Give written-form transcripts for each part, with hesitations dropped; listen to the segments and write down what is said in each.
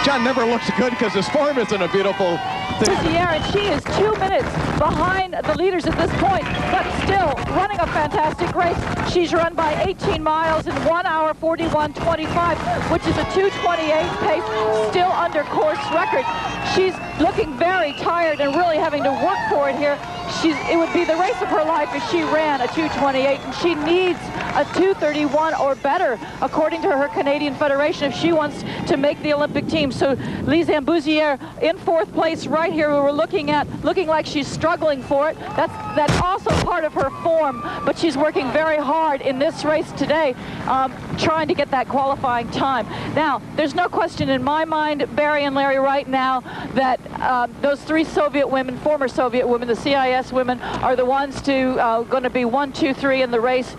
John never looks good because his form isn't a beautiful thing. And she is 2 minutes behind the leaders at this point, but still running a fantastic race. She's run by 18 miles in 1 hour 41:25, which is a 2:28 pace, still under course record. She's looking very tired and really having to work for it here. It would be the race of her life if she ran a 2:28, and she needs a 2:31 or better, according to her Canadian Federation, if she wants to make the Olympic team. So Lizanne Bouzière in 4th place right here, we were looking like she's struggling for it. That's also part of her form, but she's working very hard in this race today, trying to get that qualifying time. Now, there's no question in my mind, Barry and Larry, right now, that those 3 Soviet women, former Soviet women, the CIS women, are the ones going to be 1, 2, 3 in the race.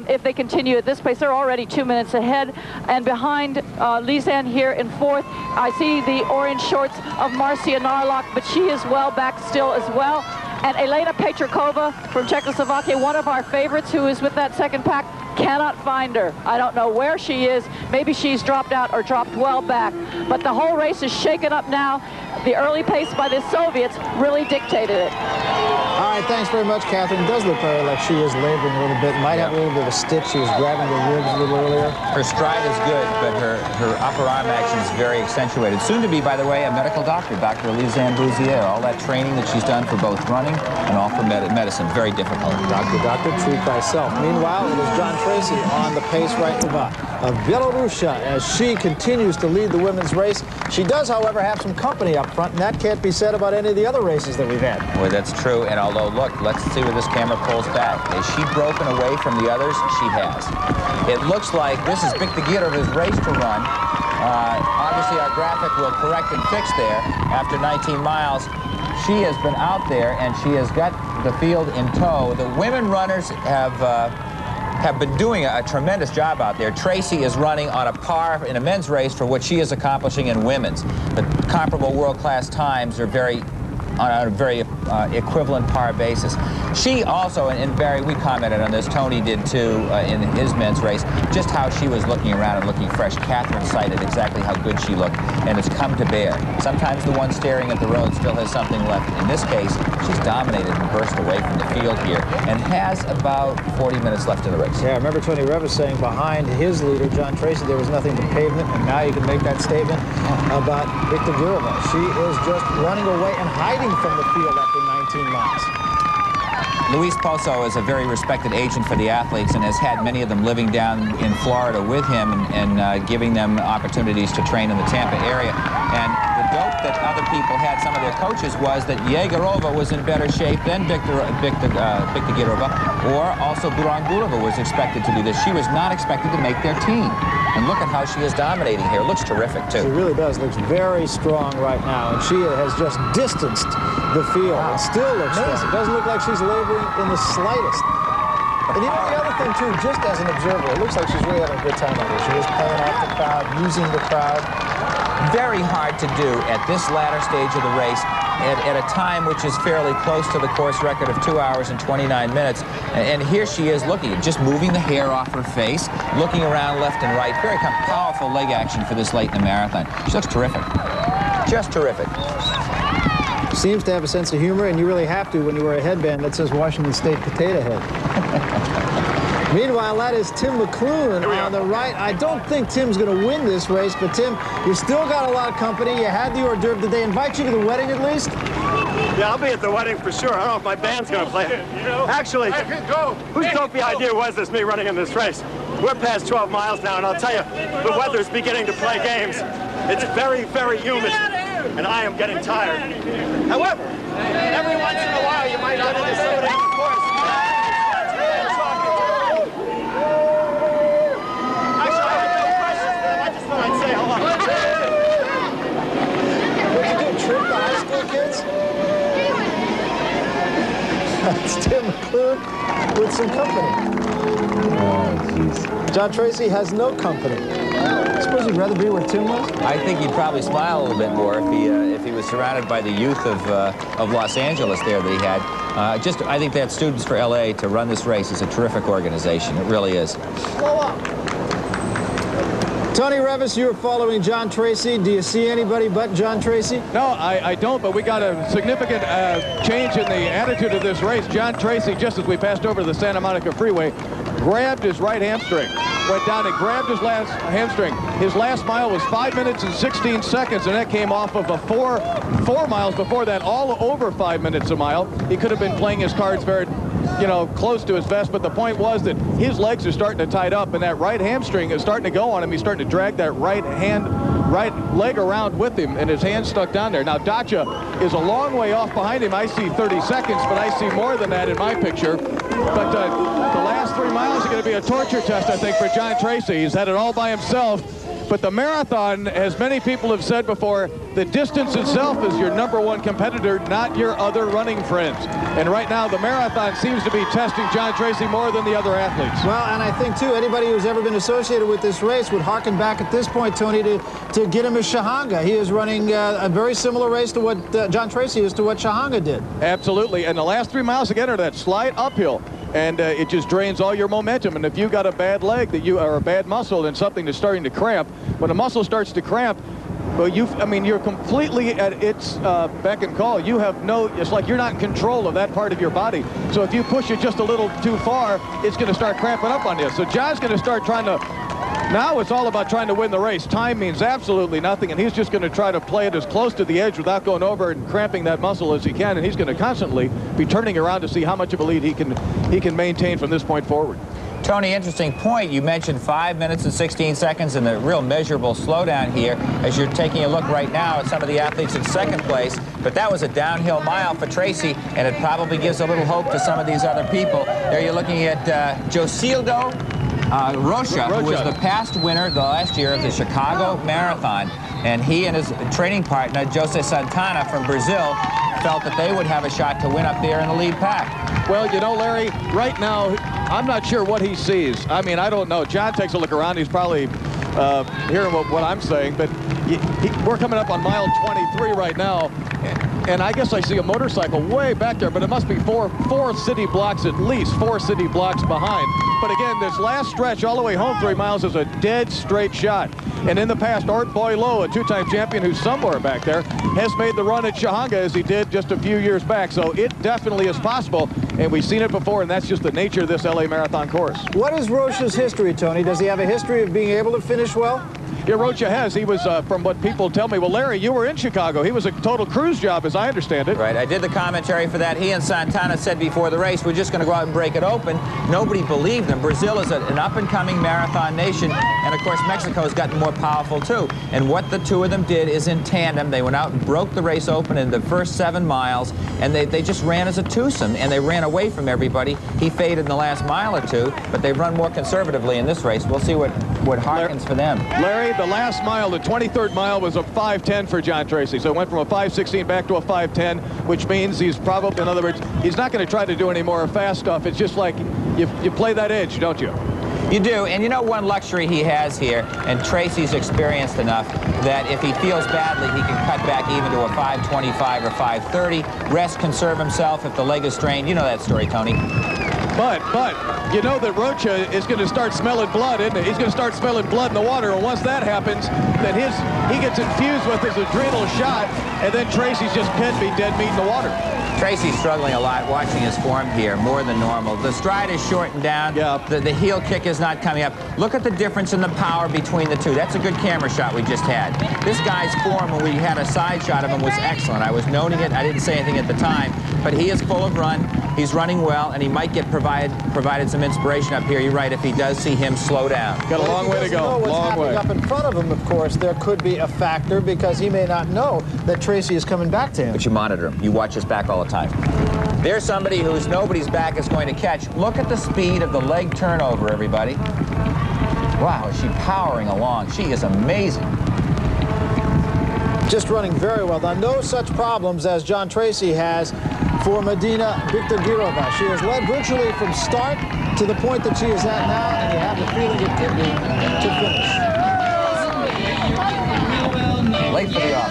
If they continue at this pace, they're already 2 minutes ahead. And behind Lizanne here in 4th, I see the orange shorts of Marcia Narlock, but she is well back still as well. And Elena Petrakova from Czechoslovakia, one of our favorites, who is with that 2nd pack, cannot find her. I don't know where she is. Maybe she's dropped out or dropped well back. But the whole race is shaken up now. The early pace by the Soviets really dictated it. All right, thanks very much, Catherine. It does look like she is laboring a little bit. Might have a little bit of a stitch. She was grabbing the ribs a little earlier. Her stride is good, but her upper arm action is very accentuated. Soon to be, by the way, a medical doctor, Dr. Lizanne Bouzière. All that training that she's done for both running and all for medicine. Very difficult. Doctor, treat thyself. Meanwhile, it is John Tracy on the pace right of Belarusia as she continues to lead the women's race. She does, however, have some company up front, and that can't be said about any of the other races that we've had. Well, that's true, and although, look, let's see where this camera pulls back. Has she broken away from the others? She has. It looks like this is Biktagirova's race to run. Obviously, our graphic will correct and fix there after 19 miles. She has been out there, and she has got the field in tow. The women runners have been doing a tremendous job out there. Tracy is running on a par in a men's race for what she is accomplishing in women's. The comparable world-class times are on a very equivalent par basis. She also, and Barry, we commented on this, Tony did too in his men's race, just how she was looking around and looking fresh. Catherine cited exactly how good she looked, and it's come to bear. Sometimes the one staring at the road still has something left. In this case, she's dominated and burst away from the field here and has about 40 minutes left in the race. Yeah, I remember Tony Revis saying behind his leader, John Tracy, there was nothing but pavement, and now you can make that statement about Biktagiorova. She is just running away and hiding from the field after 19 miles. Luis Pozo is a very respected agent for the athletes and has had many of them living down in Florida with him and giving them opportunities to train in the Tampa area. And the dope that other people had, some of their coaches, was that Yegorova was in better shape than Biktagiorova, or also Burangurova was expected to do this. She was not expected to make their team. And look at how she is dominating here. Looks terrific, too. She really does. Looks very strong right now. And she has just distanced the field. Wow. It still looks strong. It doesn't look like she's laboring in the slightest. And even the other thing, too, just as an observer, it looks like she's really having a good time on this. She is playing off the crowd, using the crowd. Very hard to do at this latter stage of the race at a time which is fairly close to the course record of 2 hours and 29 minutes. And here she is looking, just moving the hair off her face, looking around left and right. Very powerful leg action for this late in the marathon. She looks terrific. Just terrific. Seems to have a sense of humor, and you really have to when you wear a headband that says Washington State Potato Head. Meanwhile, that is Tim McClune on the right. I don't think Tim's going to win this race, but Tim, you still got a lot of company. You had the hors d'oeuvre. Did they invite you to the wedding at least? Yeah, I'll be at the wedding for sure. I don't know if my band's going to play. Actually, whose dopey idea was this, me running in this race? We're past 12 miles now, and I'll tell you, the weather's beginning to play games. It's very, very humid, and I am getting tired. However, every once in a while, you might run into somebody on the course. Actually, I have no questions for them. I just thought I'd say hello. What'd you do, trip the high school kids? It's Tim McClune with some company. Oh, jeez. John Tracy has no company. I suppose you'd rather be where Tim was? I think he'd probably smile a little bit more if he was surrounded by the youth of Los Angeles there that he had. I think that Students for LA to run this race is a terrific organization. It really is. Tony Revis, you were following John Tracy. Do you see anybody but John Tracy? No, I don't, but we got a significant change in the attitude of this race. John Tracy, just as we passed over the Santa Monica Freeway, grabbed his right hamstring, went down and grabbed his last hamstring. His last mile was 5 minutes and 16 seconds, and that came off of a four miles before that, all over 5 minutes a mile. He could have been playing his cards very, close to his vest, but the point was that his legs are starting to tight up, and that right hamstring is starting to go on him. He's starting to drag that right leg around with him, and his hand stuck down there. Now, Dacia is a long way off behind him. I see 30 seconds, but I see more than that in my picture. But the last 3 miles are going to be a torture test, I think, for John Tracy. He's had it all by himself. But the marathon, as many people have said before, the distance itself is your #1 competitor, not your other running friends. And right now, the marathon seems to be testing John Tracy more than the other athletes. Well, and I think, too, anybody who's ever been associated with this race would harken back at this point, Tony, to Gitamus Chahanga. He is running a very similar race to what John Tracy is to what Chahanga did. Absolutely. And the last 3 miles, again, are that slight uphill. And it just drains all your momentum. And if you got a bad leg that you are a bad muscle and something that's starting to cramp, when a muscle starts to cramp, well, you're completely at its beck and call. You have it's like you're not in control of that part of your body. So if you push it just a little too far, it's going to start cramping up on you. So John's going to start trying to, now it's all about trying to win the race. Time means absolutely nothing, and he's just going to try to play it as close to the edge without going over and cramping that muscle as he can, and he's going to constantly be turning around to see how much of a lead he can maintain from this point forward. Tony, interesting point. You mentioned 5 minutes and 16 seconds and the real measurable slowdown here as you're taking a look right now at some of the athletes in second place. But that was a downhill mile for Tracy, and it probably gives a little hope to some of these other people. There you're looking at Josildo Rocha, who was the past winner last year of the Chicago Marathon. And he and his training partner, Jose Santana from Brazil, felt that they would have a shot to win up there in the lead pack. Well, Larry, right now, I'm not sure what he sees. I mean, I don't know. John takes a look around. He's probably hearing what I'm saying. But we're coming up on mile 23 right now. And I guess I see a motorcycle way back there, but it must be four city blocks, at least 4 city blocks behind. But again, this last stretch all the way home 3 miles is a dead straight shot. And in the past, Art Boileau, a 2-time champion who's somewhere back there, has made the run at Chahanga as he did just a few years back. So it definitely is possible, and we've seen it before, and that's just the nature of this LA Marathon course. What is Rocha's history, Tony? Does he have a history of being able to finish well? Yeah, Rocha has. He was, from what people tell me, well, Larry, you were in Chicago. He was a total cruise job, as I understand it. Right. I did the commentary for that. He and Santana said before the race, we're just going to go out and break it open. Nobody believed them. Brazil is an up-and-coming marathon nation, and, of course, Mexico has gotten more powerful, too. And what the two of them did is in tandem, they went out and broke the race open in the first 7 miles, and they just ran as a twosome, and they ran away from everybody. He faded in the last mile or two, but they've run more conservatively in this race. We'll see what harkens for them. Larry, the last mile, the 23rd mile, was a 5:10 for John Tracy. So it went from a 5:16 back to a 5:10, which means he's probably, in other words, he's not going to try to do any more fast stuff. It's just like you play that edge, don't you? You do, and you know one luxury he has here, and Tracy's experienced enough that if he feels badly, he can cut back even to a 5:25 or 5:30, rest, conserve himself if the leg is strained. You know that story, Tony. But you know that Rocha is going to start smelling blood, isn't he? He's going to start smelling blood in the water, and once that happens, then he gets infused with his adrenal shot, and then Tracy's just can be dead meat in the water. Tracy's struggling a lot watching his form here, more than normal. The stride is shortened down. Yeah. The heel kick is not coming up. Look at the difference in the power between the two. That's a good camera shot we just had. This guy's form, when we had a side shot of him, was excellent. I was noting it. I didn't say anything at the time, but he is full of run. He's running well, and he might get provided some inspiration up here. You're right, if he does see him slow down. Got a long way to go. Long way. Up in front of him, of course, there could be a factor because he may not know that Tracy is coming back to him. But you monitor him. You watch his back all the time. There's somebody who's nobody's back is going to catch. Look at the speed of the leg turnover, everybody. Wow, is she powering along? She is amazing. Just running very well. Now, no such problems as John Tracy has for Medina Bictogirova. She has led virtually from start to the point that she is at now, and you have the feeling it could be to finish. Late for the off.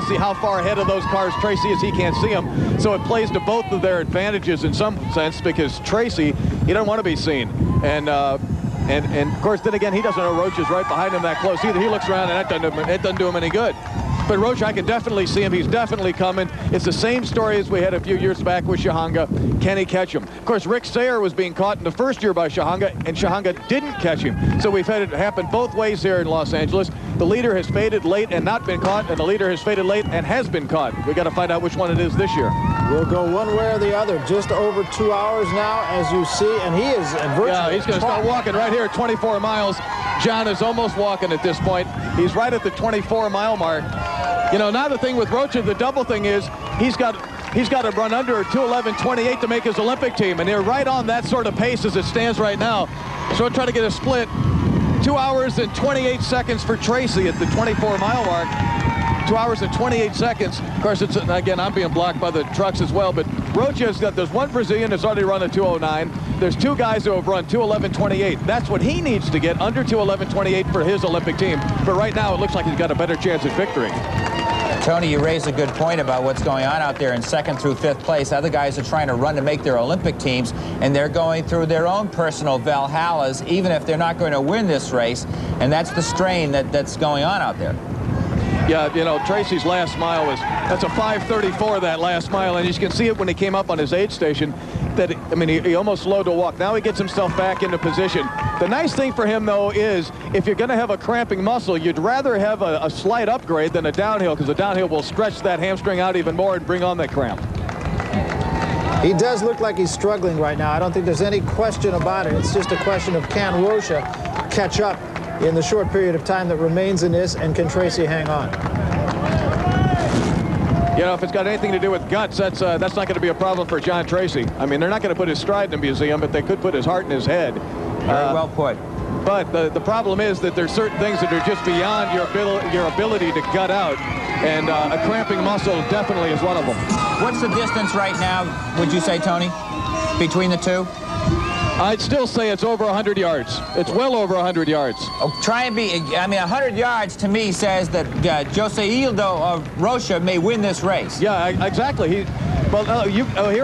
to see how far ahead of those cars Tracy is. He can't see them. So it plays to both of their advantages in some sense, because Tracy, he doesn't want to be seen. And of course, then again, he doesn't know Roach is right behind him that close either. He looks around, and it doesn't do him any good. But Roach, I can definitely see him. He's definitely coming. It's the same story as we had a few years back with Shahanga. Can he catch him? Of course, Rick Sayer was being caught in the first year by Shahanga, and Shahanga didn't catch him. So we've had it happen both ways here in Los Angeles. The leader has faded late and not been caught, and the leader has faded late and has been caught. We got to find out which one it is this year. We'll go one way or the other. Just over 2 hours now, as you see, and he is virtually... Yeah, he's going to start walking right here at 24 miles. John is almost walking at this point. He's right at the 24-mile mark. You know, now the thing with Rocha, the double thing is he's got to run under 2:11.28 to make his Olympic team, and they're right on that sort of pace as it stands right now. So we'll try to get a split. 2 hours and 28 seconds for Tracy at the 24-mile mark. 2 hours and 28 seconds. Of course, it's, again, I'm being blocked by the trucks as well, but Rocha's got, there's one Brazilian that's already run a 2:09. There's two guys who have run 2:11.28. That's what he needs to get, under 2:11.28 for his Olympic team. But right now, it looks like he's got a better chance at victory. Tony, you raised a good point about what's going on out there in 2nd through 5th place. Other guys are trying to run to make their Olympic teams, and they're going through their own personal Valhallas, even if they're not going to win this race. And that's the strain that's going on out there. Yeah, you know, Tracy's last mile that's a 5:34, that last mile, and you can see it when he came up on his aid station. That, I mean, he almost slowed to walk. Now he gets himself back into position. The nice thing for him, though, is if you're going to have a cramping muscle, you'd rather have a slight upgrade than a downhill, because the downhill will stretch that hamstring out even more and bring on that cramp. He does look like he's struggling right now. I don't think there's any question about it. It's just a question of, can Rocha catch up in the short period of time that remains in this, and can Tracy hang on? You know, if it's got anything to do with guts, that's not going to be a problem for John Tracy. I mean, they're not going to put his stride in a museum, but they could put his heart in his head. Very well put. But the problem is that there's certain things that are just beyond your ability to gut out, and a cramping muscle definitely is one of them. What's the distance right now, would you say, Tony, between the two? I'd still say it's over 100 yards. It's well over 100 yards. Oh, try and be, I mean, 100 yards to me says that Joseildo of Rocha may win this race. Yeah, exactly. Here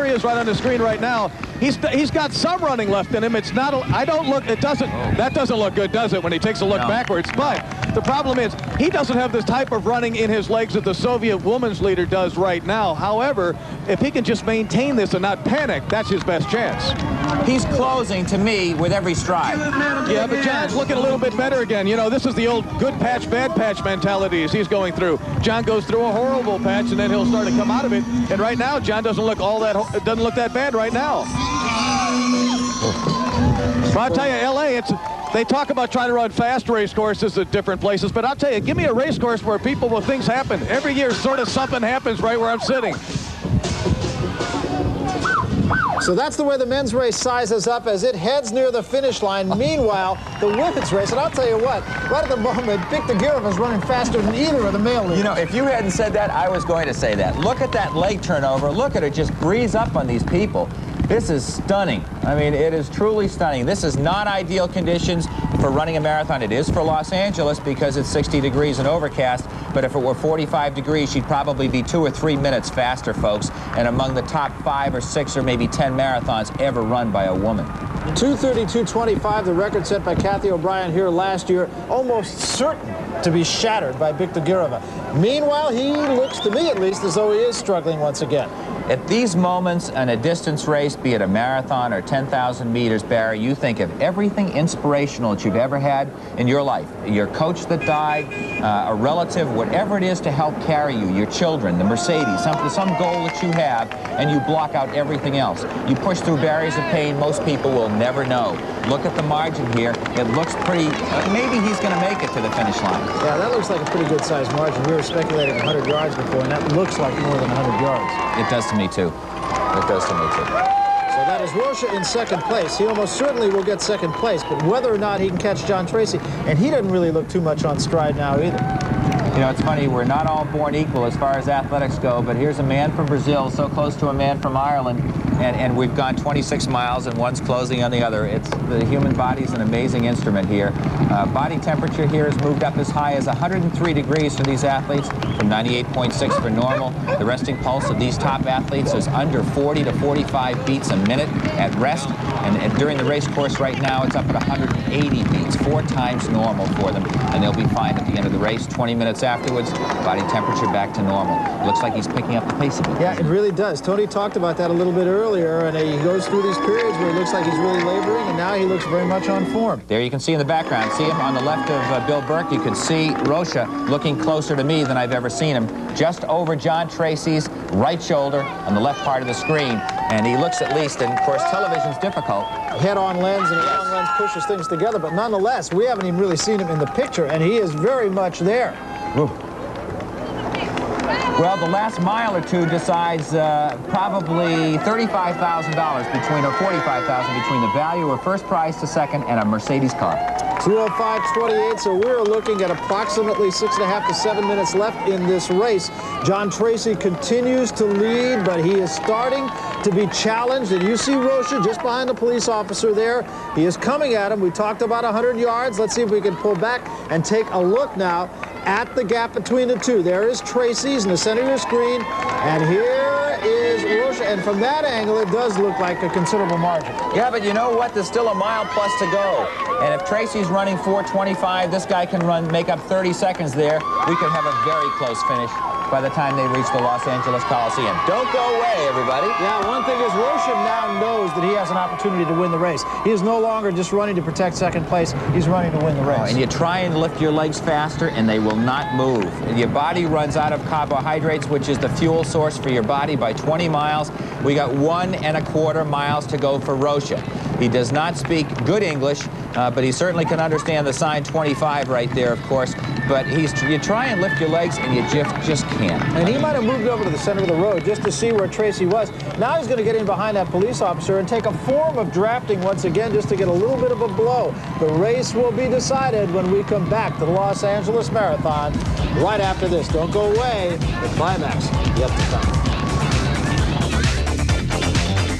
he is right on the screen right now. He's got some running left in him. It's not, that doesn't look good, does it, when he takes a look backwards? But the problem is, he doesn't have this type of running in his legs that the Soviet women's leader does right now. However, if he can just maintain this and not panic, that's his best chance. He's closing to me with every stride. Yeah, but John's looking a little bit better again. You know, this is the old good patch, bad patch mentality as he's going through. John goes through a horrible patch, and then he'll start to come out of it. And right now, John doesn't look that bad right now. But I'll tell you, L.A., they talk about trying to run fast race courses at different places, but I'll tell you, give me a race course where things happen. Every year, sort of something happens right where I'm sitting. So that's the way the men's race sizes up as it heads near the finish line. Meanwhile, the women's race, and I'll tell you what, right at the moment, Bik Tagirov is running faster than either of the male leaders. You know, if you hadn't said that, I was going to say that. Look at that leg turnover. Look at it just breeze up on these people. This is stunning. I mean, it is truly stunning. This is not ideal conditions for running a marathon. It is for Los Angeles because it's 60 degrees and overcast, but if it were 45 degrees, she'd probably be 2 or 3 minutes faster, folks, and among the top 5 or 6 or maybe 10 marathons ever run by a woman. 2:32.25, the record set by Kathy O'Brien here last year, almost certain to be shattered by Bik Tagirov. Meanwhile, he looks, to me at least, as though he is struggling once again. At these moments in a distance race, be it a marathon or 10,000 meters, Barry, you think of everything inspirational that you've ever had in your life. Your coach that died, a relative, whatever it is to help carry you, your children, the Mercedes, some goal that you have, and you block out everything else. You push through barriers of pain most people will never know. Look at the margin here. It looks pretty, maybe he's going to make it to the finish line. Yeah, that looks like a pretty good sized margin. We were speculating 100 yards before, and that looks like more than 100 yards. It does to me, too. It does to me, too. So that is Rocha in second place. He almost certainly will get second place, but whether or not he can catch John Tracy, and he doesn't really look too much on stride now either. You know, it's funny, we're not all born equal as far as athletics go, but here's a man from Brazil so close to a man from Ireland, and we've gone 26 miles, and one's closing on the other. The human body's an amazing instrument here. Body temperature here has moved up as high as 103 degrees for these athletes, from 98.6 for normal. The resting pulse of these top athletes is under 40 to 45 beats a minute at rest, and during the race course right now, it's up at 180 beats, 4 times normal for them, and they'll be fine at the end of the race. 20 minutes afterwards, body temperature back to normal. Looks like he's picking up the pace a bit. Yeah, it really does. Tony talked about that a little bit earlier, and he goes through these periods where it looks like he's really laboring, and now he looks very much on form. There you can see in the background, see him on the left of Bill Burke. You can see Rocha looking closer to me than I've ever seen him, just over John Tracy's right shoulder on the left part of the screen. And he looks at least, and of course television's difficult. Head-on lens and a long lens pushes things together, but nonetheless, we haven't even really seen him in the picture, and he is very much there. Woo. Well, the last mile or two decides probably $35,000 between, or $45,000 between the value of first prize to second and a Mercedes car. 2:05:28, so we're looking at approximately 6.5 to 7 minutes left in this race. John Tracy continues to lead, but he is starting to be challenged, and you see Rocha just behind the police officer there. He is coming at him. We talked about 100 yards. Let's see if we can pull back and take a look now at the gap between the two. There is Tracy's in the center of your screen, and here is Rocha, and from that angle, it does look like a considerable margin. Yeah, but you know what? There's still a mile plus to go. And if Tracy's running 4:25, this guy can make up 30 seconds there. We could have a very close finish by the time they reach the Los Angeles Coliseum. Don't go away, everybody. Yeah, one thing is Rocha now knows that he has an opportunity to win the race. He is no longer just running to protect second place. He's running to win the race. Oh, and you try and lift your legs faster, and they will not move. And your body runs out of carbohydrates, which is the fuel source for your body, by 20 miles. We got 1¼ miles to go for Rocha. He does not speak good English, but he certainly can understand the sign 25 right there, of course. But you try and lift your legs, and you just can't. And he might have moved over to the center of the road just to see where Tracy was. Now he's going to get in behind that police officer and take a form of drafting once again just to get a little bit of a blow. The race will be decided when we come back to the Los Angeles Marathon right after this. Don't go away. The climax yet to come.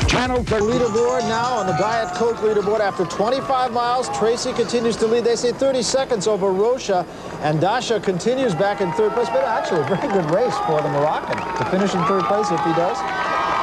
Channel for leaderboard now on the Diet Coke leaderboard. After 25 miles, Tracy continues to lead. They say 30 seconds over Rocha, and Dasha continues back in third place. But actually, a very good race for the Moroccan to finish in third place if he does.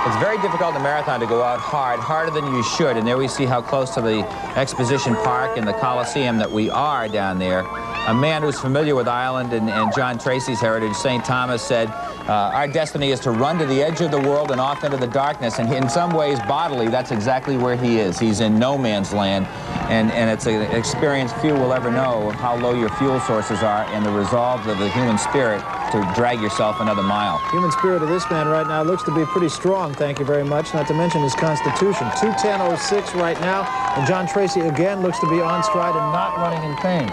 It's very difficult in a marathon to go out hard, harder than you should. And there we see how close to the Exposition Park and the Coliseum that we are down there. A man who's familiar with Ireland and John Tracy's heritage, St. Thomas, said, our destiny is to run to the edge of the world and off into the darkness. And in some ways, bodily, that's exactly where he is. He's in no man's land. And it's an experience few will ever know, how low your fuel sources are and the resolve of the human spirit to drag yourself another mile. Human spirit of this man right now looks to be pretty strong, thank you very much, not to mention his constitution. 2:10:06 right now, and John Tracy again looks to be on stride and not running in pain.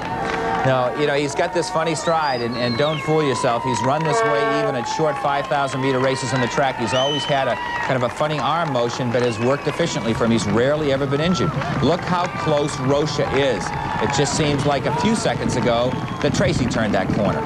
No, you know, he's got this funny stride, and don't fool yourself. He's run this way even at short 5,000-meter races on the track. He's always had a kind of a funny arm motion, but has worked efficiently for him. He's rarely ever been injured. Look how close Rocha is. It just seems like a few seconds ago that Tracy turned that corner.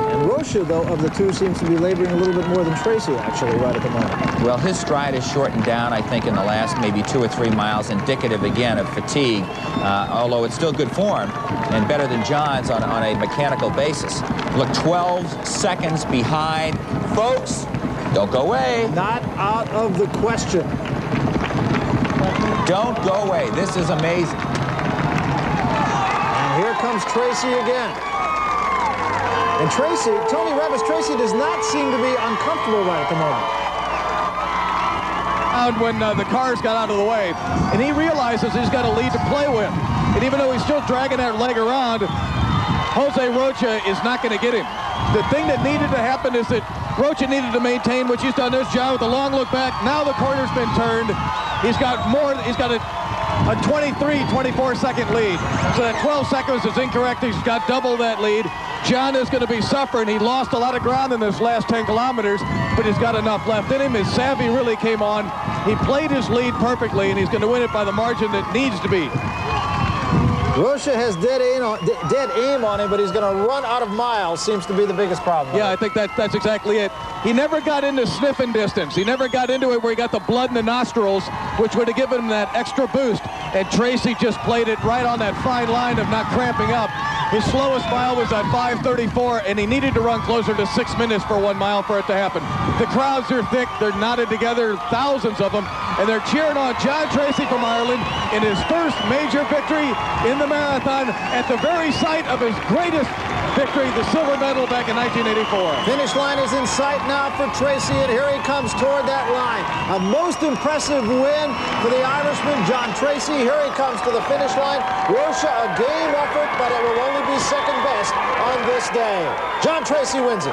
And Rocha, though, of the two, seems to be laboring a little bit more than Tracy, actually, right at the moment. Well, his stride has shortened down, I think, in the last maybe 2 or 3 miles, indicative, again, of fatigue, although it's still good form and better than John's on a mechanical basis. Look, 12 seconds behind. Folks, don't go away. Not out of the question. Don't go away. This is amazing. And here comes Tracy again. And Tracy, Tony Revis, Tracy does not seem to be uncomfortable right at the moment. When the cars got out of the way, and he realizes he's got a lead to play with. And even though he's still dragging that leg around, Jose Rocha is not going to get him. The thing that needed to happen is that Rocha needed to maintain what she's done this job with a long look back. Now the corner's been turned. He's got a 24-second lead. So that 12 seconds is incorrect. He's got double that lead. John is going to be suffering. He lost a lot of ground in this last 10 kilometers, but he's got enough left in him. His savvy really came on. He played his lead perfectly, and he's going to win it by the margin that needs to be. Rocha has dead aim on him, but he's going to run out of miles, seems to be the biggest problem. Yeah, I think that's exactly it. He never got into sniffing distance. He never got into it where he got the blood in the nostrils, which would have given him that extra boost. And Tracy just played it right on that fine line of not cramping up. His slowest mile was at 5:34, and he needed to run closer to 6 minutes for 1 mile for it to happen. The crowds are thick. They're knotted together, thousands of them, and they're cheering on John Tracy from Ireland in his first major victory in the marathon at the very site of his greatest victory, the silver medal back in 1984. Finish line is in sight now for Tracy, and here he comes toward that line. A most impressive win for the Irishman, John Tracy. Here he comes to the finish line. Rocha, a game effort, but it will only be second best on this day. John Tracy wins it.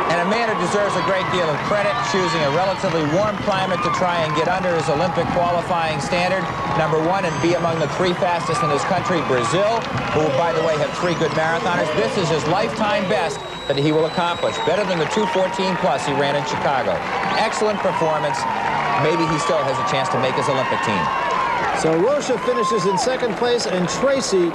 And a man who deserves a great deal of credit, choosing a relatively warm climate to try and get under his Olympic qualifying standard. Number one, and be among the 3 fastest in his country, Brazil, who, by the way, have 3 good marathoners. This is his lifetime best that he will accomplish. Better than the 2:14 plus he ran in Chicago. Excellent performance. Maybe he still has a chance to make his Olympic team. So Rocha finishes in second place, and Tracy,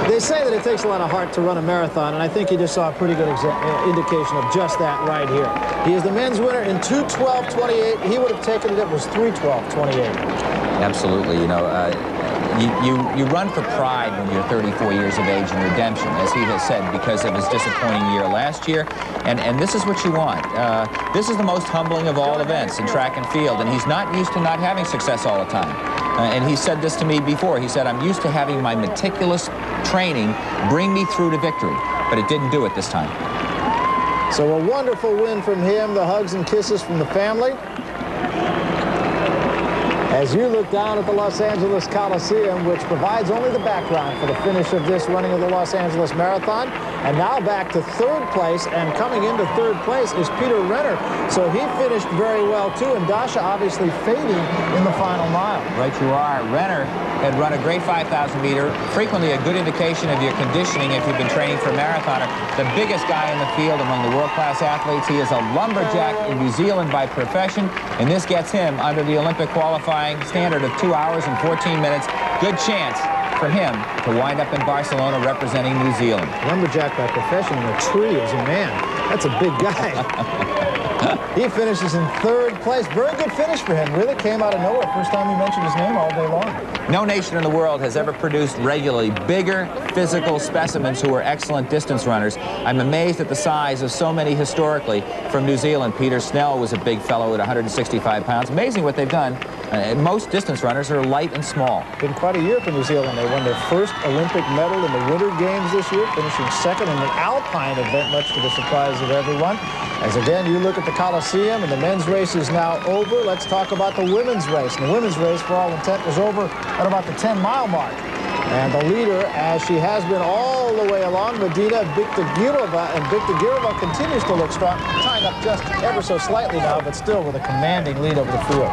they say that it takes a lot of heart to run a marathon, and I think you just saw a pretty good indication of just that right here. He is the men's winner in 2:12.28. He would have taken it. It was 3:12.28. Absolutely. You know, you run for pride when you're 34 years of age in redemption, as he has said, because of his disappointing year last year. And this is what you want. This is the most humbling of all events in track and field, and he's not used to not having success all the time. And he said this to me before. He said, I'm used to having my meticulous training bring me through to victory, but it didn't do it this time. So a wonderful win from him, the hugs and kisses from the family. As you look down at the Los Angeles Coliseum, which provides only the background for the finish of this running of the Los Angeles Marathon. And now back to third place, and coming into third place is Peter Renner. So he finished very well, too, and Dasha obviously fading in the final mile. Right you are. Renner had run a great 5,000 meter, frequently a good indication of your conditioning if you've been training for a marathoner. The biggest guy in the field among the world-class athletes. He is a lumberjack in New Zealand by profession, and this gets him under the Olympic qualifying standard of 2 hours and 14 minutes. Good chance for him to wind up in Barcelona representing New Zealand. Lumberjack by profession in a tree as a man. That's a big guy. He finishes in third place. Very good finish for him. Really came out of nowhere. First time he mentioned his name all day long. No nation in the world has ever produced regularly bigger physical specimens who are excellent distance runners. I'm amazed at the size of so many historically from New Zealand. Peter Snell was a big fellow at 165 pounds. Amazing what they've done. Most distance runners are light and small. Been quite a year for New Zealand. They won their first Olympic medal in the Winter Games this year, finishing second in an alpine event, much to the surprise of everyone. As again, you look at the Coliseum, and the men's race is now over. Let's talk about the women's race. And the women's race, for all intent, was over at about the 10-mile mark. And the leader, as she has been all the way along, Medina Biktagirova, and Biktagirova continues to look strong, tying up just ever so slightly now, but still with a commanding lead over the field.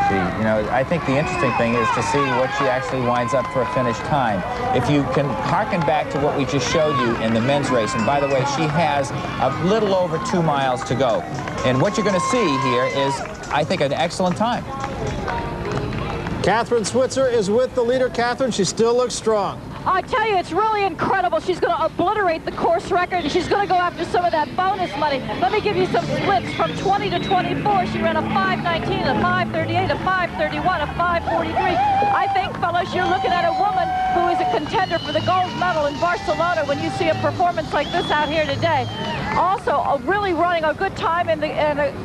You know, I think the interesting thing is to see what she actually winds up for a finish time. If you can harken back to what we just showed you in the men's race, and by the way, she has a little over 2 miles to go. And what you're going to see here is, I think, an excellent time. Catherine Switzer is with the leader. Catherine, she still looks strong. I tell you, it's really incredible. She's going to obliterate the course record, and she's going to go after some of that bonus money. Let me give you some splits. From 20 to 24, she ran a 5:19, a 5:38, a 5:31, a 5:43. I think, fellows, you're looking at a woman who is a contender for the gold medal in Barcelona when you see a performance like this out here today. Also, really running a good time, and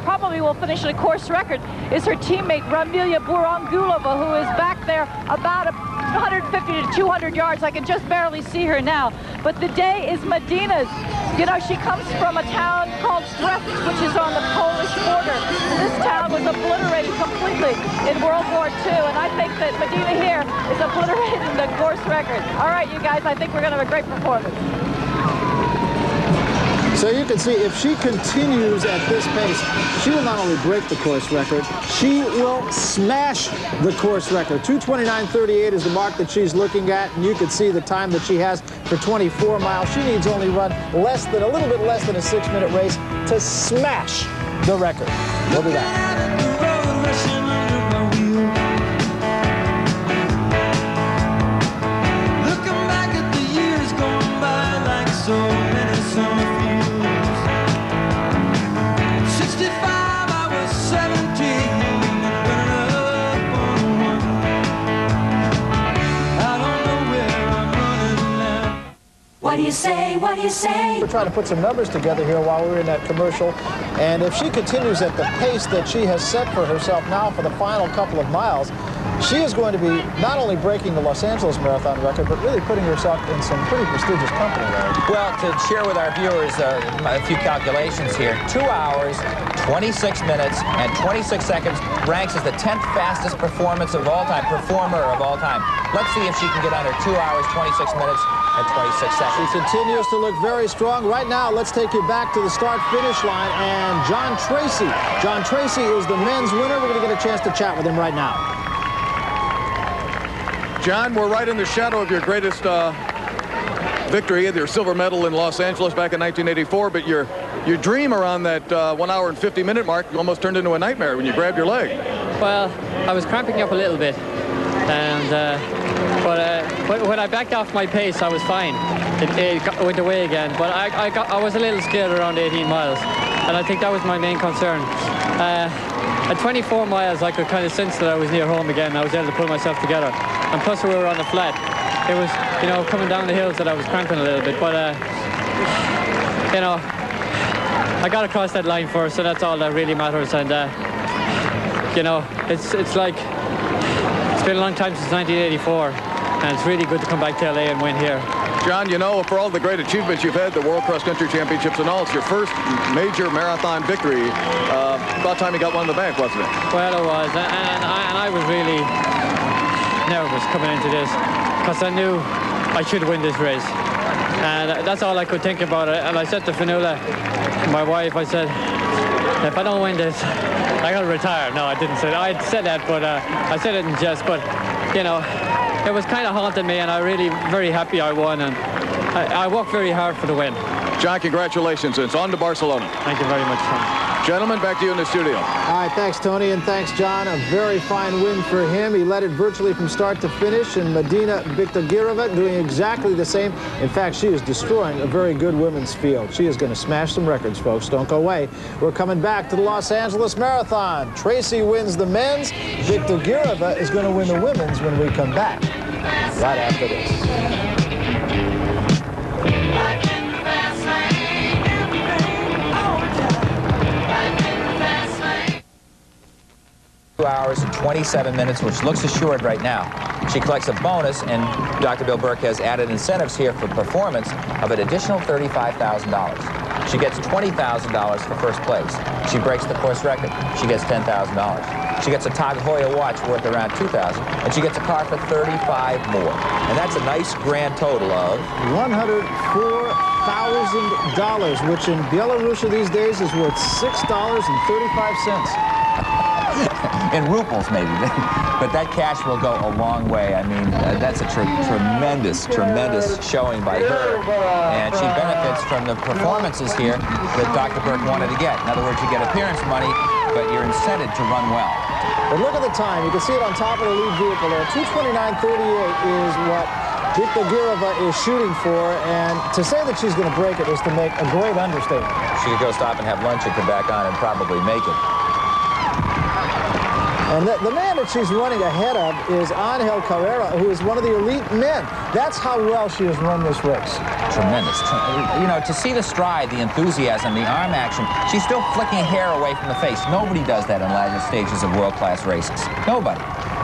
probably will finish at a course record, is her teammate, Ramilia Burangulova, who is back there about 150 to 200 yards. I can just barely see her now. But the day is Medina's. You know, she comes from a town called Brest, which is on the Polish border. This town was obliterated completely in World War II, and I think that Medina here is obliterating the course record. All right, you guys, I think we're going to have a great performance. So you can see, if she continues at this pace, she will not only break the course record, she will smash the course record. 2:29.38 is the mark that she's looking at, and you can see the time that she has for 24 miles. She needs only run a little bit less than a 6-minute race to smash the record. We'll be back. say? What do you say? We're trying to put some numbers together here while we're in that commercial. And if she continues at the pace that she has set for herself now for the final couple of miles, she is going to be not only breaking the Los Angeles Marathon record, but really putting herself in some pretty prestigious company, Larry. Well, to share with our viewers a few calculations here, 2 hours, 26 minutes, and 26 seconds ranks as the 10th fastest performer of all time. Let's see if she can get under 2 hours, 26 minutes, and 26 seconds. She continues to look very strong. Right now, let's take you back to the start-finish line, and John Tracy. John Tracy is the men's winner. We're going to get a chance to chat with him right now. John, we're right in the shadow of your greatest victory, your silver medal in Los Angeles back in 1984, but your dream around that 1 hour and 50-minute mark almost turned into a nightmare when you grabbed your leg. Well, I was cramping up a little bit, and but when I backed off my pace, I was fine. It went away again, but I was a little scared around 18 miles, and I think that was my main concern. At 24 miles, I could kind of sense that I was near home again. I was able to pull myself together. And plus, we were on the flat. It was, you know, coming down the hills that I was cramping a little bit. But, you know, I got across that line first, so that's all that really matters. And, you know, it's like, it's been a long time since 1984. And it's really good to come back to LA and win here. John, you know, for all the great achievements you've had, the World Cross Country Championships and all, it's your first major marathon victory. About time you got one in the bank, wasn't it? Well, it was. And I was really nervous coming into this because I knew I should win this race. And that's all I could think about it. And I said to Fionnuala, my wife, I said, if I don't win this, I got to retire. No, I didn't say that. I said that, but I said it in jest. But, you know, it was kind of haunting me, and I'm really very happy I won, and I worked very hard for the win. John, congratulations. It's on to Barcelona. Thank you very much, Tom. Gentlemen, back to you in the studio. All right, thanks, Tony, and thanks, John. A very fine win for him. He led it virtually from start to finish, and Medina Bictogirova doing exactly the same. In fact, she is destroying a very good women's field. She is going to smash some records, folks. Don't go away. We're coming back to the Los Angeles Marathon. Tracy wins the men's. Bictogirova is going to win the women's when we come back right after this. 2 hours and 27 minutes, which looks assured right now. She collects a bonus, and Dr. Bill Burke has added incentives here for performance of an additional $35,000. She gets $20,000 for first place. She breaks the course record. She gets $10,000. She gets a Tag Heuer watch worth around $2,000, and she gets a car for $35,000 more. And that's a nice grand total of $104,000, which in Belarusia these days is worth $6.35. In rubles, maybe. But that cash will go a long way. I mean, that's a tremendous showing by her. And she benefits from the performances here that Dr. Burke wanted to get. In other words, you get appearance money, but you're incented to run well. But look at the time. You can see it on top of the lead vehicle there. 2:29.38 is what Bictogirova is shooting for, and to say that she's going to break it is to make a great understatement. She could go stop and have lunch and come back on and probably make it. And the man that she's running ahead of is Angel Carrera, who is one of the elite men. That's how well she has run this race. Tremendous. You know, to see the stride, the enthusiasm, the arm action, she's still flicking hair away from the face. Nobody does that in latter stages of world-class races. Nobody.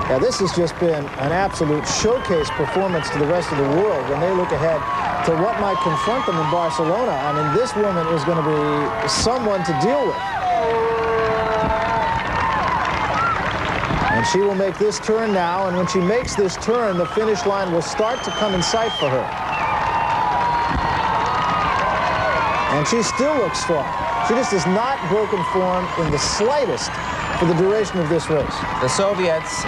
Yeah, this has just been an absolute showcase performance to the rest of the world when they look ahead to what might confront them in Barcelona. I mean, this woman is going to be someone to deal with. And she will make this turn now, and when she makes this turn, the finish line will start to come in sight for her. And she still looks strong. She just has not broken form in the slightest for the duration of this race. The Soviets,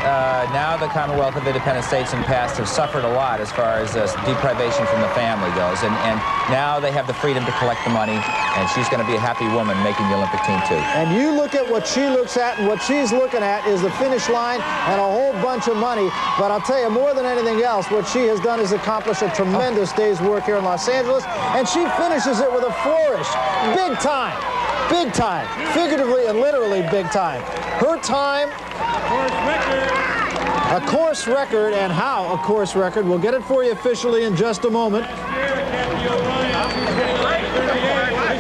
now the Commonwealth of Independent States in the past, have suffered a lot as far as deprivation from the family goes. And now they have the freedom to collect the money, and she's going to be a happy woman making the Olympic team, too. And you look at what she looks at, and what she's looking at is the finish line and a whole bunch of money. But I'll tell you, more than anything else, what she has done is accomplish a tremendous day's work here in Los Angeles, and she finishes it with a flourish. Big time. Big time. Figuratively and literally big time. Her time, a course record, and how a course record. We'll get it for you officially in just a moment.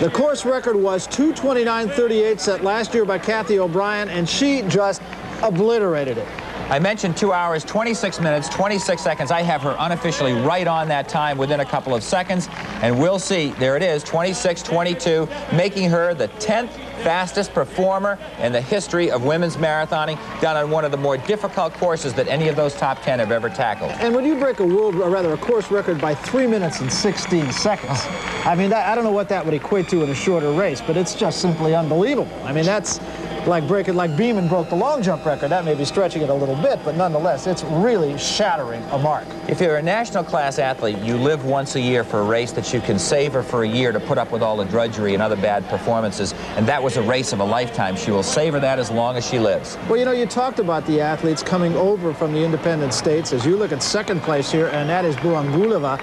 The course record was 2:29.38, set last year by Kathy O'Brien, and she just obliterated it. I mentioned 2 hours, 26 minutes, 26 seconds. I have her unofficially right on that time within a couple of seconds. And we'll see, there it is, 26:22, making her the 10th fastest performer in the history of women's marathoning, done on one of the more difficult courses that any of those top 10 have ever tackled. And when you break a course record by 3 minutes and 16 seconds, I mean, I don't know what that would equate to in a shorter race, but it's just simply unbelievable. I mean, that's like Beeman broke the long jump record. That may be stretching it a little bit, but nonetheless, it's really shattering a mark. If you're a national class athlete, you live once a year for a race that you can savor for a year to put up with all the drudgery and other bad performances, and that was a race of a lifetime. She will savor that as long as she lives. Well, you know, you talked about the athletes coming over from the independent states. As you look at second place here, and that is Burangulova,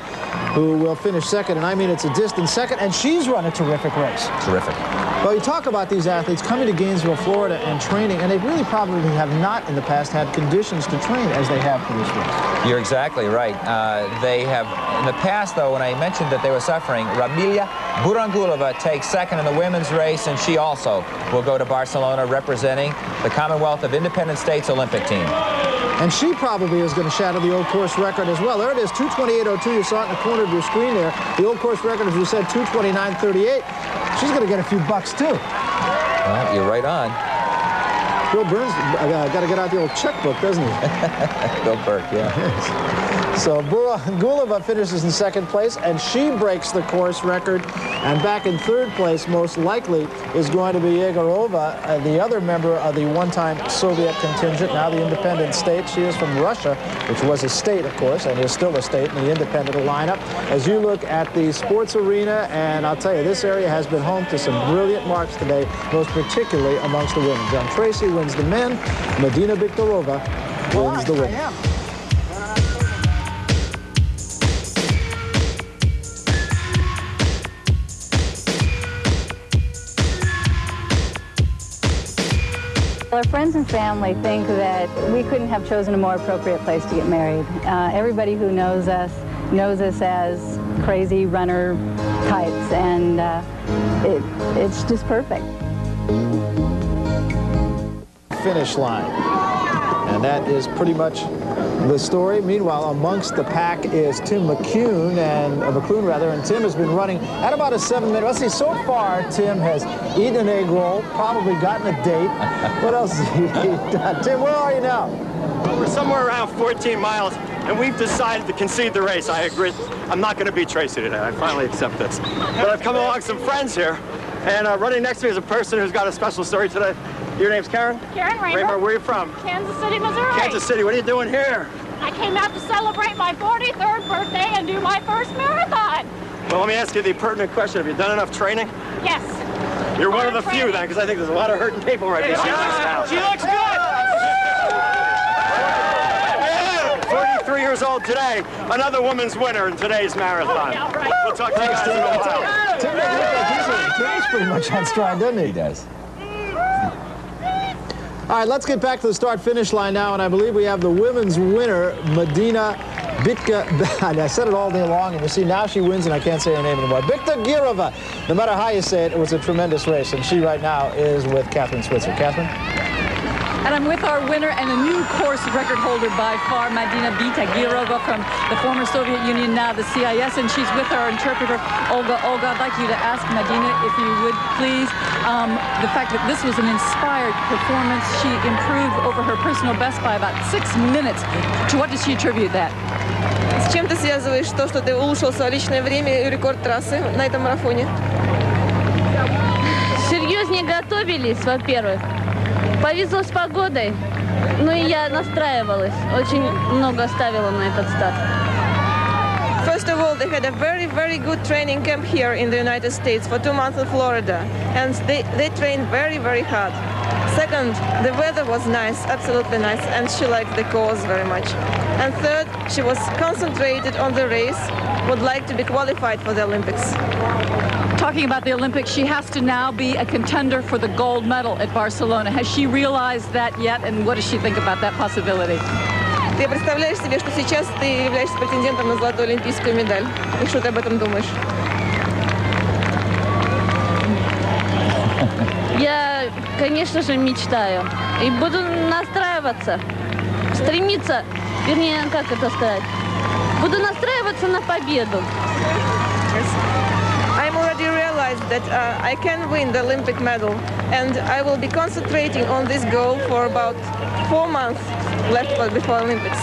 who will finish second, and I mean it's a distant second, and she's run a terrific race. Terrific. Well, you talk about these athletes coming to Gainesville, Florida, and training, and they really probably have not in the past had conditions to train as they have for this race. You're exactly right. They have, in the past, though, when I mentioned that they were suffering, Ramilia Burangulova takes second in the women's race, and she also will go to Barcelona representing the Commonwealth of Independent States Olympic team. And she probably is going to shatter the old course record as well. There it is, 2:28.02. You saw it in the corner of your screen there. The old course record, as you said, 2:29.38. She's going to get a few bucks, too. Well, you're right on. Bill Burns got to get out the old checkbook, doesn't he? Bill Burke, yeah. So Burangulova finishes in second place, and she breaks the course record. And back in third place, most likely, is going to be Yegorova, the other member of the one-time Soviet contingent, now the independent state. She is from Russia, which was a state, of course, and is still a state in the independent lineup. As you look at the sports arena, and I'll tell you, this area has been home to some brilliant marks today, most particularly amongst the women. John Tracy wins the men. Medina Viktorova wins the women. Our friends and family think that we couldn't have chosen a more appropriate place to get married. Everybody who knows us as crazy runner types, and it's just perfect. Finish line. And that is pretty much the story. Meanwhile, amongst the pack is Tim McClune, and Tim has been running at about a 7-minute. Let's see, so far, Tim has eaten an egg roll, probably gotten a date. What else has he done? Tim, where are you now? Well, we're somewhere around 14 miles, and we've decided to concede the race. I agree. I'm not going to beat Tracy today. I finally accept this. But I've come along some friends here, and running next to me is a person who's got a special story today. Your name's Karen? Karen Raymer. Raymer, where are you from? Kansas City, Missouri. Kansas City. What are you doing here? I came out to celebrate my 43rd birthday and do my first marathon. Well, let me ask you the pertinent question. Have you done enough training? Yes. You're one of the few then, because I think there's a lot of hurting people right behind us now. She looks good. 43 years old today. Another woman's winner in today's marathon. Yeah, right. We'll talk to you guys in a while. Tim doesn't look like he's pretty much on stride, doesn't he? He does. All right, let's get back to the start-finish line now, and I believe we have the women's winner, Medina Bitka. I said it all day long, and you see now she wins, and I can't say her name anymore. Biktagirova. No matter how you say it, it was a tremendous race, and she right now is with Catherine Switzer. Catherine? And I'm with our winner and a new course record holder by far, Medina Biktagirova from the former Soviet Union, now the CIS, and she's with our interpreter, Olga. Olga, I'd like you to ask Medina, if you would please, the fact that this was an inspired performance. She improved over her personal best by about 6 minutes. To what does she attribute that? С чем ты связываешь то, что ты улучшил свое личное время и рекорд трассы на этом марафоне? Серьезнее готовились, во-первых. Повезло с погодой. Ну и я настраивалась. Очень много ставила на этот старт. First of all, they had a very, very good training camp here in the United States for 2 months in Florida. And they trained very, very hard. Second, the weather was nice, absolutely nice, and she liked the course very much. And third, she was concentrated on the race, would like to be qualified for the Olympics. Talking about the Olympics, she has to now be a contender for the gold medal at Barcelona. Has she realized that yet, and what does she think about that possibility? Ты представляешь себе, что сейчас ты являешься претендентом на золотую олимпийскую медаль? И что ты об этом думаешь? Я, конечно же, мечтаю. И буду настраиваться, стремиться, вернее, как это сказать, буду настраиваться на победу. I'm already realized that I can win the Olympic medal, and I will be concentrating on this goal for about 4 months left before Olympics.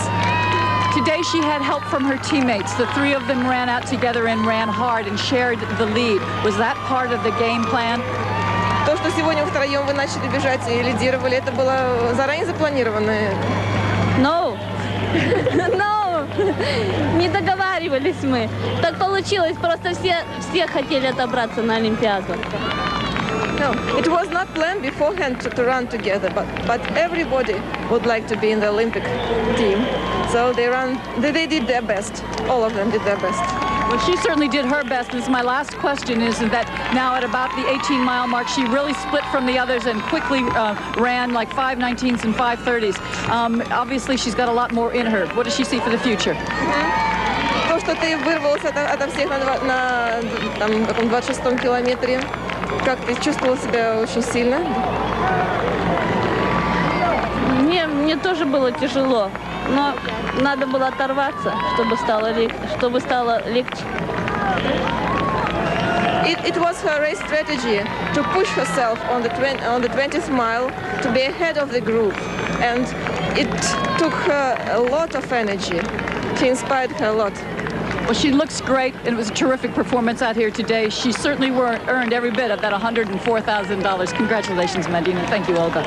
Today she had help from her teammates. The three of them ran out together and ran hard and shared the lead. Was that part of the game plan? То, что сегодня втроем вы начали бежать и лидировали, это было заранее запланировано? No. No. Не договаривались мы. Так получилось, просто все хотели отобраться на Олимпиаду. No, it was not planned beforehand to run together, but everybody would like to be in the Olympic team. So they did their best. All of them did their best. Well, she certainly did her best. This is my last question, is that now at about the 18-mile mark, she really split from the others and quickly ran like 5:19s and 5:30s. Obviously, she's got a lot more in her. What does she see for the future? То, что ты вырвался ото всех на 26-м километре, как ты чувствовала себя очень сильно? Мне тоже было тяжело, но надо было оторваться, чтобы стало легче. It was her race strategy to push herself on the 20th mile to be ahead of the group, and it took her a lot of energy. She inspired her a lot. Well, she looks great, and it was a terrific performance out here today. She certainly earned every bit of that $104,000. Congratulations, Medina. Thank you, Olga.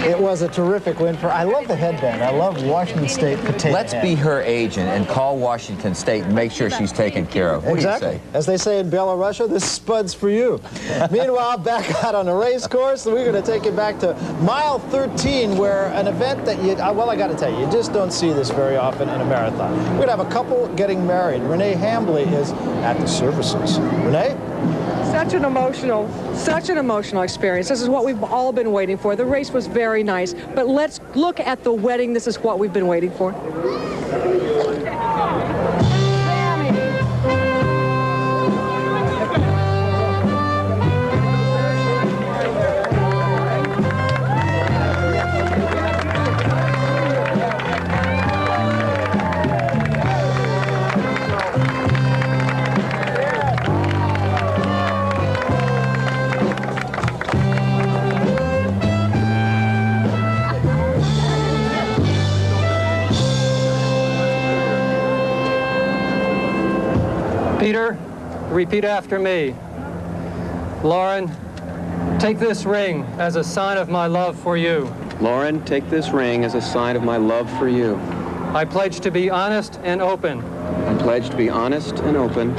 It was a terrific win for. I love the headband. I love Washington State potato. Let's be her agent and call Washington State and make sure she's taken care of. What exactly. do you say? As they say in Belarusia, this spud's for you. Meanwhile, back out on the race course, we're going to take it back to mile 13, where an event that well, I got to tell you, you just don't see this very often in a marathon. We're going to have a couple getting married. Renee Hambly is at the services. Renee? Such an emotional experience. This is what we've all been waiting for. The race was very nice, but let's look at the wedding. This is what we've been waiting for. Peter, repeat after me. Lauren, take this ring as a sign of my love for you. Lauren, take this ring as a sign of my love for you. I pledge to be honest and open. I pledge to be honest and open.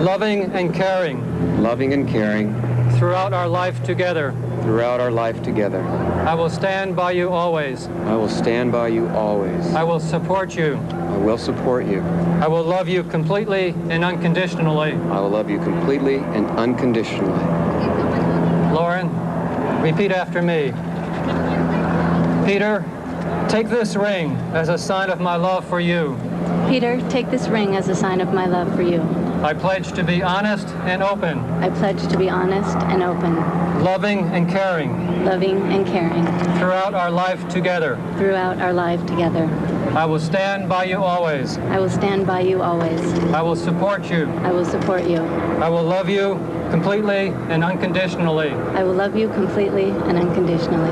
Loving and caring. Loving and caring. Throughout our life together. Throughout our life together. I will stand by you always. I will stand by you always. I will support you. I will support you. I will love you completely and unconditionally. I will love you completely and unconditionally. Lauren, repeat after me. Peter, take this ring as a sign of my love for you. Peter, take this ring as a sign of my love for you. I pledge to be honest and open. I pledge to be honest and open. Loving and caring. Loving and caring. Throughout our life together. Throughout our life together. I will stand by you always. I will stand by you always. I will support you. I will support you. I will love you completely and unconditionally. I will love you completely and unconditionally.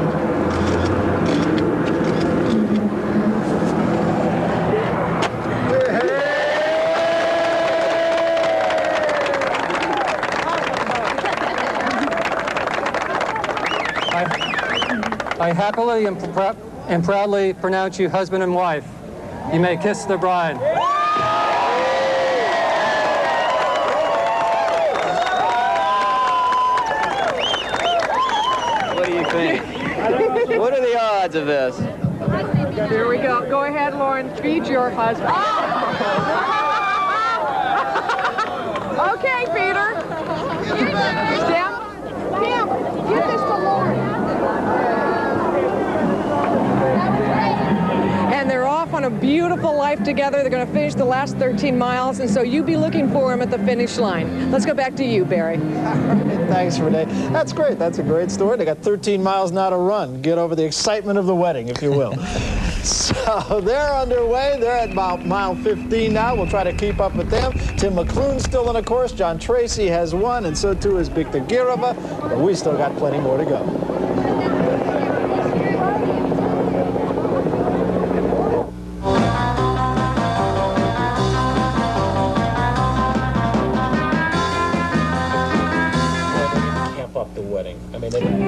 I happily and proudly pronounce you husband and wife. You may kiss the bride. What do you think? What are the odds of this? Here we go. Go ahead, Lauren. Feed your husband. Okay, Peter. Sam, give this to Lauren. And they're off on a a beautiful life together. They're going to finish the last 13 miles, and so you be looking for them at the finish line. Let's go back to you, Barry. Thanks, Renee. That's great. That's a great story. They got 13 miles now to run. Get over the excitement of the wedding, if you will. So they're underway. They're at about mile 15 now. We'll try to keep up with them. Tim McClune's still on the course. John Tracy has won, and so too is Bikta Girova. But we still got plenty more to go.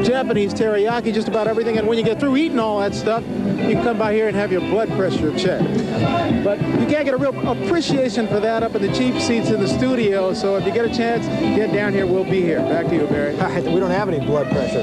Japanese teriyaki, just about everything. And when you get through eating all that stuff, you can come by here and have your blood pressure checked. But you can't get a real appreciation for that up in the cheap seats in the studio. So if you get a chance, get down here. We'll be here. Back to you, Barry. We don't have any blood pressure.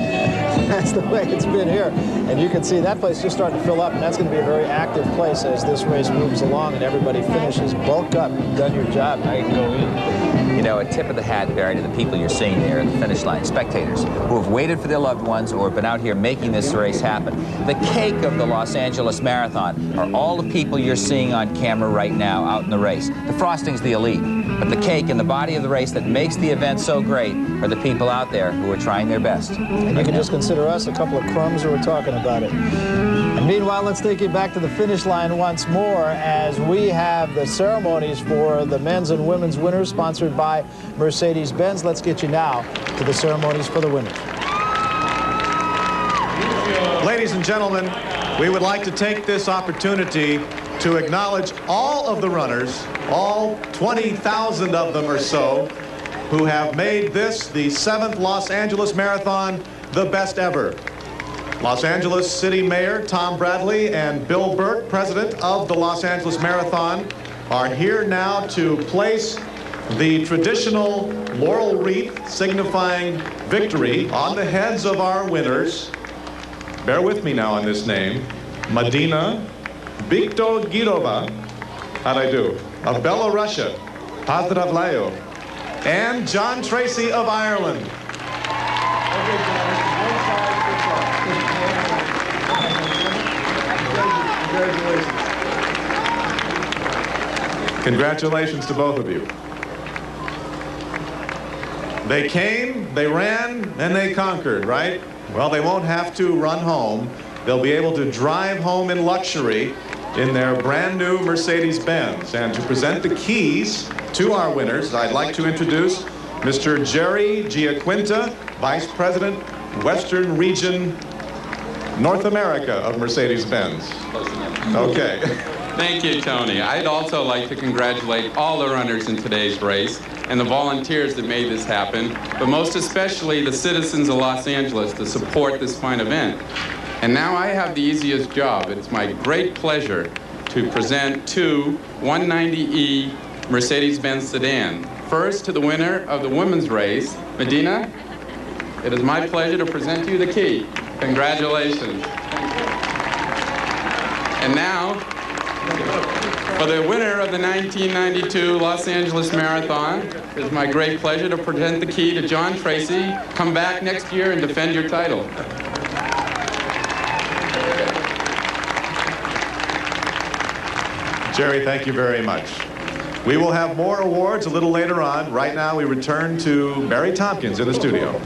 That's the way it's been here. And you can see that place just starting to fill up. And that's going to be a very active place as this race moves along and everybody finishes. Bulk up. You've done your job. Now you can go in. You know, a tip of the hat, Barry, to the people you're seeing there at the finish line, spectators who have waited for their loved ones or have been out here making this race happen. The cake of the Los Angeles Marathon are all the people you're seeing on camera right now out in the race. The frosting's the elite, but the cake and the body of the race that makes the event so great are the people out there who are trying their best. And you can just consider us a couple of crumbs who are talking about it. And meanwhile, let's take you back to the finish line once more as we have the ceremonies for the men's and women's winners sponsored by Mercedes-Benz. Let's get you now to the ceremonies for the winners. Ladies and gentlemen, we would like to take this opportunity to acknowledge all of the runners, all 20,000 of them or so, who have made this, the 7th Los Angeles Marathon, the best ever. Los Angeles City Mayor Tom Bradley and Bill Burt, president of the Los Angeles Marathon, are here now to place the traditional laurel wreath signifying victory on the heads of our winners. Bear with me now on this name. Medina Bikta Girova, how'd I do? Of Belarusia, Pozdravляю, and John Tracy of Ireland. Congratulations to both of you. They came, they ran, and they conquered, right? Well, they won't have to run home. They'll be able to drive home in luxury in their brand new Mercedes-Benz. And to present the keys to our winners, I'd like to introduce Mr. Jerry Giaquinta, Vice President, Western Region, North America of Mercedes-Benz. Okay. Thank you, Tony. I'd also like to congratulate all the runners in today's race and the volunteers that made this happen, but most especially the citizens of Los Angeles to support this fine event. And now I have the easiest job. It's my great pleasure to present two 190E Mercedes-Benz sedan. First, to the winner of the women's race, Medina, it is my pleasure to present you the key. Congratulations. And now, for the winner of the 1992 Los Angeles Marathon, it is my great pleasure to present the key to John Tracy. Come back next year and defend your title. Jerry, thank you very much. We will have more awards a little later on. Right now, we return to Barry Tompkins in the studio.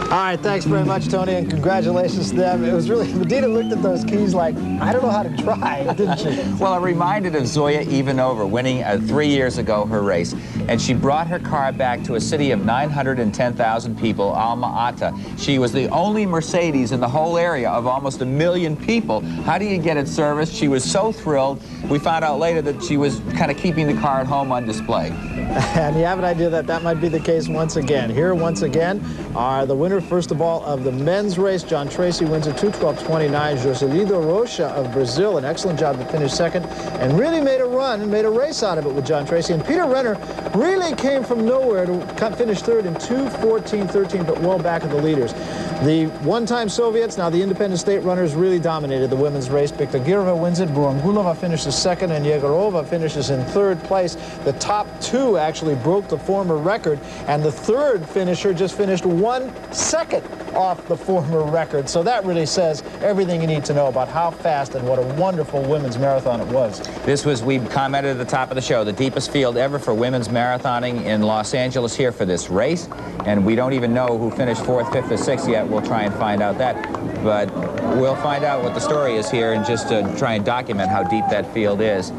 All right, thanks very much, Tony, and congratulations to them. It was really, Medina looked at those keys like, I don't know how to drive, didn't she? Well, it reminded of Zoya Ivanova winning 3 years ago her race. And she brought her car back to a city of 910,000 people, Alma-Ata. She was the only Mercedes in the whole area of almost 1 million people. How do you get it serviced? She was so thrilled. We found out later that she was kind of keeping the car at home on display. And you have an idea that that might be the case once again. Here, once again, are the winner, first of all, of the men's race. John Tracy wins at 2:12:29. Joselito Rocha of Brazil, an excellent job to finish second, and really made a run and made a race out of it with John Tracy. And Peter Renner really came from nowhere to finish third in 2:14:13, but well back of the leaders. The one-time Soviets, now the independent state runners, really dominated the women's race. Biktagirova wins it, Burungulova finishes second, and Yegorova finishes in third place. The top two actually broke the former record, and the third finisher just finished 1 second off the former record. So that really says everything you need to know about how fast and what a wonderful women's marathon it was. This was, we commented at the top of the show, the deepest field ever for women's marathoning in Los Angeles here for this race. And we don't even know who finished 4th, 5th, or 6th yet. We'll try and find out that. But we'll find out what the story is here and just try and document how deep that field is.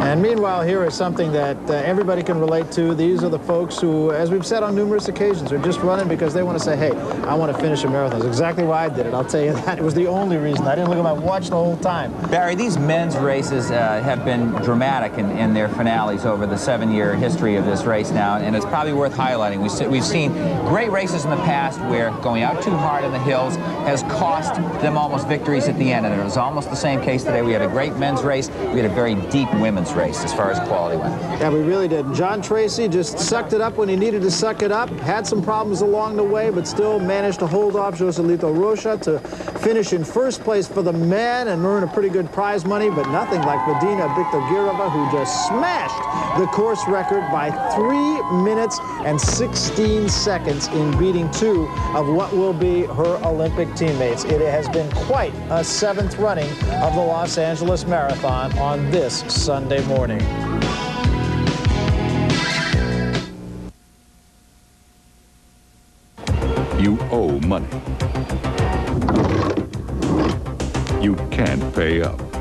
And meanwhile, here is something that everybody can relate to. These are the folks who, as we've said on numerous occasions, are just running because they want to say, hey, I want to finish a marathon. That's exactly why I did it. I'll tell you that. It was the only reason. I didn't look at my watch the whole time. Barry, these men's races have been dramatic in their finales over the 7-year history of this race now, and it's probably worth highlighting. We've seen great races in the past where going out too hard in the hills has cost them almost victories at the end, and it was almost the same case today. We had a great men's race. We had a very deep women's race as far as quality went. Yeah, we really did. John Tracy just sucked it up when he needed to suck it up, had some problems along the way, but still managed to hold off Joselito Rocha to finish in first place for the men and earn a pretty good prize money, but nothing like Medina Biktagirova, who just smashed the course record by 3 minutes and 16 seconds in beating 2 of what will be her Olympic teammates. It has been quite a 7th running of the Los Angeles Marathon on this Sunday morning. You owe money. You can't pay up.